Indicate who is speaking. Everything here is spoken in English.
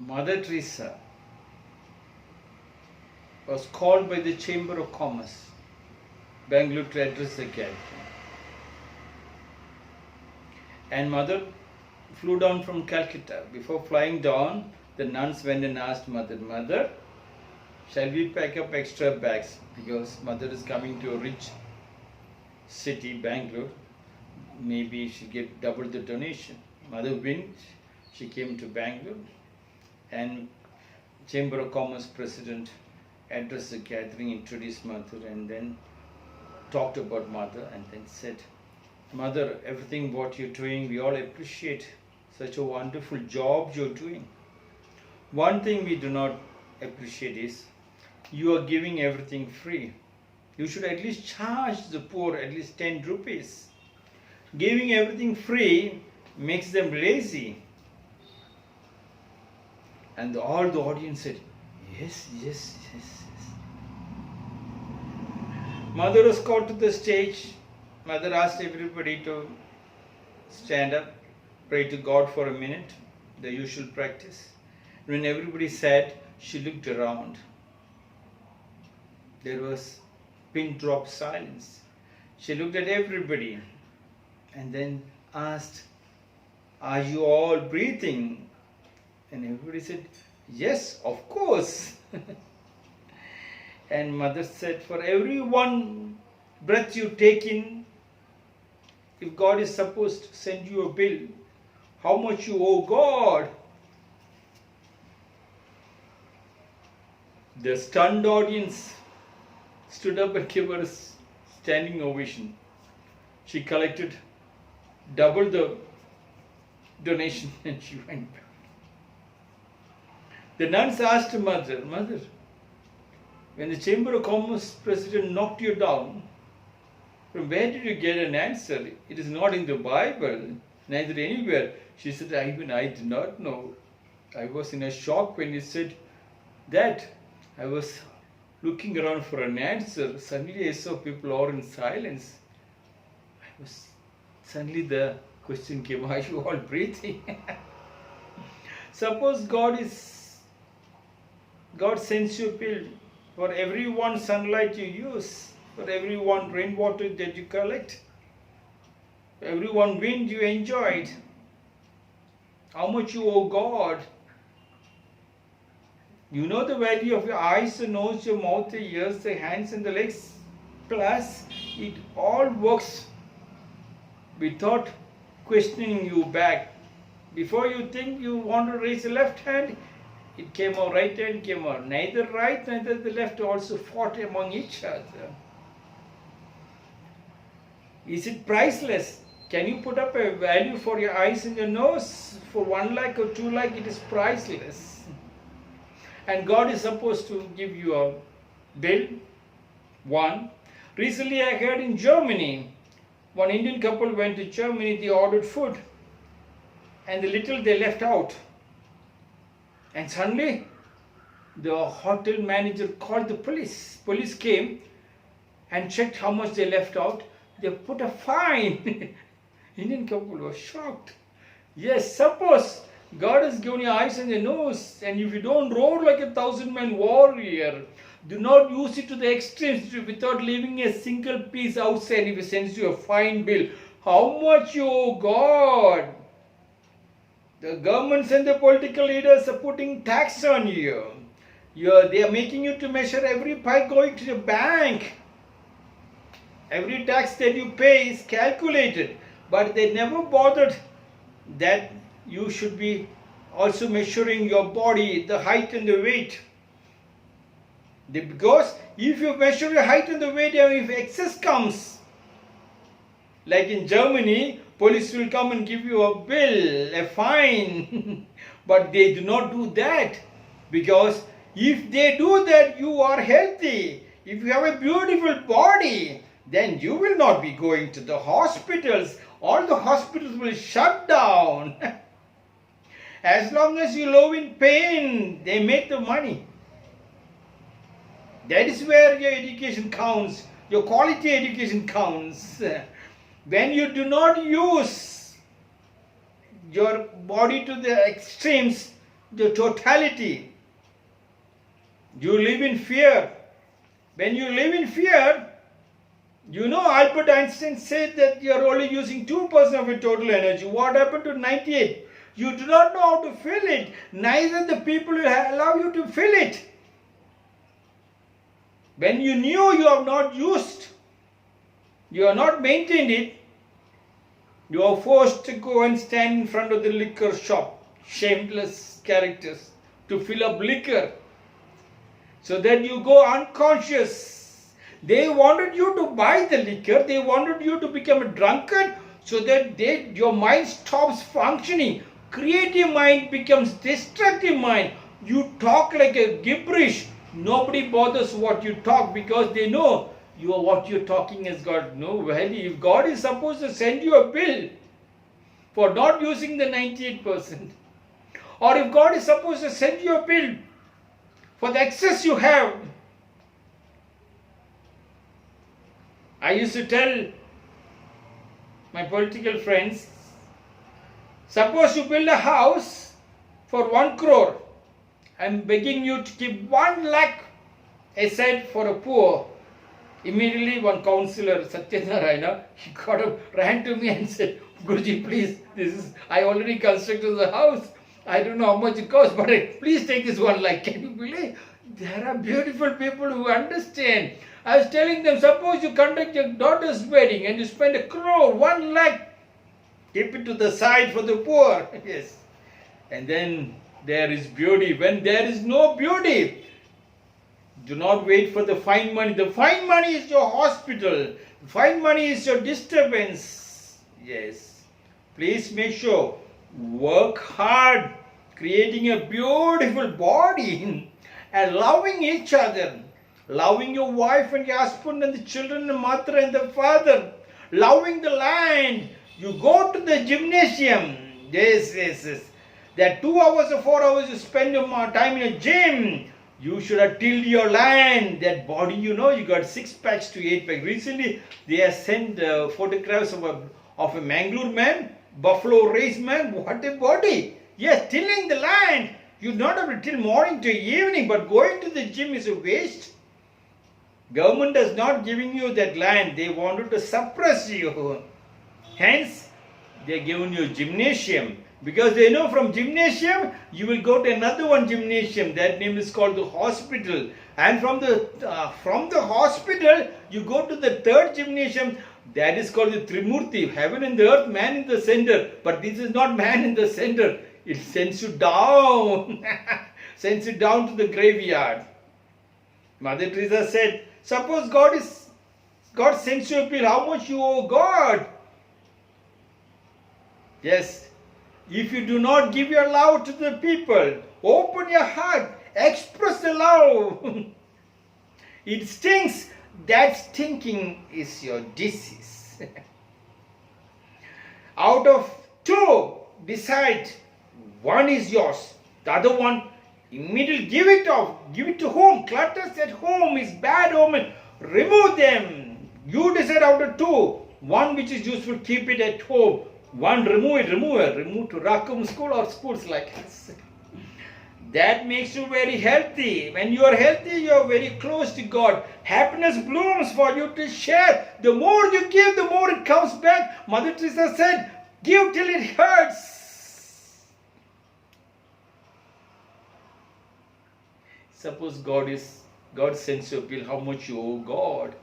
Speaker 1: Mother Teresa was called by the Chamber of Commerce, Bangalore, to address the gathering. And Mother flew down from Calcutta. Before flying down, the nuns went and asked Mother, Mother, shall we pack up extra bags? Because Mother is coming to a rich city, Bangalore. Maybe she'll get double the donation. Mother went, she came to Bangalore, and Chamber of Commerce President addressed the gathering, introduced Mother, and then talked about Mother, and then said, Mother, everything what you're doing, we all appreciate. Such a wonderful job you're doing. One thing we do not appreciate is you are giving everything free. You should at least charge the poor at least 10 rupees. Giving everything free makes them lazy. And all the audience said, yes, yes, yes, yes. Mother was called to the stage. Mother asked everybody to stand up, pray to God for a minute, the usual practice. When everybody sat, she looked around. There was pin drop silence. She looked at everybody and then asked, are you all breathing? And everybody said, yes, of course. And Mother said, for every one breath you take in, if God is supposed to send you a bill, how much you owe God? The stunned audience stood up and gave her a standing ovation. She collected double the donation and she went back. The nuns asked Mother, Mother, when the Chamber of Commerce President knocked you down, from where did you get an answer? It is not in the Bible, neither anywhere. She said, even I did not know. I was in a shock when you said that. I was looking around for an answer. Suddenly I saw people all in silence. Suddenly the question came, are you all breathing? Suppose God sends you a bill for every one sunlight you use, for every one rainwater that you collect, every one wind you enjoyed. How much you owe God? You know the value of your eyes, the nose, your mouth, the ears, the hands and the legs. Plus, it all works without questioning you back. Before you think you want to raise the left hand, it came out, right hand came out. Neither right, neither the left also fought among each other. Is it priceless? Can you put up a value for your eyes and your nose? For 1 lakh or 2 lakh, it is priceless. And God is supposed to give you a bill. One. Recently I heard in Germany, one Indian couple went to Germany, they ordered food. And the little they left out. And suddenly, the hotel manager called the police. Police came and checked how much they left out. They put a fine. Indian couple was shocked. Yes, suppose God has given you eyes and a nose, and if you don't roar like a 1,000-man warrior, do not use it to the extremes without leaving a single piece outside if He sends you a fine bill. How much you owe God? The governments and the political leaders are putting tax on you. They are making you to measure every pie going to the bank. Every tax that you pay is calculated, but they never bothered that you should be also measuring your body, the height and the weight. Because if you measure your height and the weight, and if excess comes, like in Germany, police will come and give you a bill, a fine. But they do not do that. Because if they do that, you are healthy. If you have a beautiful body, then you will not be going to the hospitals. All the hospitals will shut down. As long as you live in pain, they make the money. That is where your education counts. Your quality education counts. When you do not use your body to the extremes, the totality. You live in fear. When you live in fear, Albert Einstein said that you are only using 2% of your total energy. What happened to 98? You do not know how to fill it. Neither the people will allow you to fill it. When you knew you have not used, you have not maintained it, you are forced to go and stand in front of the liquor shop, shameless characters, to fill up liquor, so that you go unconscious. They wanted you to buy the liquor, they wanted you to become a drunkard, so that your mind stops functioning. Creative mind becomes destructive mind. You talk like a gibberish. Nobody bothers what you talk because they know what you're talking has got no value. If God is supposed to send you a bill for not using the 98%, or if God is supposed to send you a bill for the excess you have, I used to tell my political friends, suppose you build a house for 1 crore. I'm begging you to keep 1 lakh aside for a poor. Immediately one councillor, Satyanarayana, he ran to me and said, Guruji, please, I already constructed the house. I don't know how much it costs, but please take this 1 lakh. Can you believe? There are beautiful people who understand. I was telling them, suppose you conduct your daughter's wedding and you spend 1 crore, 1 lakh, keep it to the side for the poor. Yes. And then there is beauty. When there is no beauty, do not wait for the fine money. The fine money is your hospital. The fine money is your disturbance. Yes. Please make sure. Work hard. Creating a beautiful body. And loving each other. Loving your wife and your husband and the children and the mother and the father. Loving the land. You go to the gymnasium. Yes. That 2 hours or 4 hours you spend your time in a gym. You should have tilled your land. That body, you got 6 packs to 8 packs. Recently, they have sent photographs of a Mangalore man, buffalo race man. What a body. Yes, tilling the land. You not have to till morning to evening, but going to the gym is a waste. Government is not giving you that land. They wanted to suppress you. Hence, they are giving you a gymnasium. Because they know from gymnasium, you will go to another gymnasium. That name is called the hospital. And from the hospital, you go to the 3rd gymnasium. That is called the Trimurti. Heaven and the earth, man in the center. But this is not man in the center. It sends you down. Sends you down to the graveyard. Mother Teresa said, suppose God sends you a bill. How much you owe God? Yes. If you do not give your love to the people, open your heart, express the love. It stings. That stinking is your disease. Out of 2, decide 1 is yours. The other one, immediately give it off. Give it to whom? Clutters at home is bad omen. Remove them. You decide out of 2. 1 which is useful, keep it at home. 1, remove to Rakum school or schools like this. That makes you very healthy. When you are healthy, you are very close to God. Happiness blooms for you to share. The more you give, the more it comes back. Mother Teresa said, give till it hurts. Suppose God sends you a bill, how much you owe God.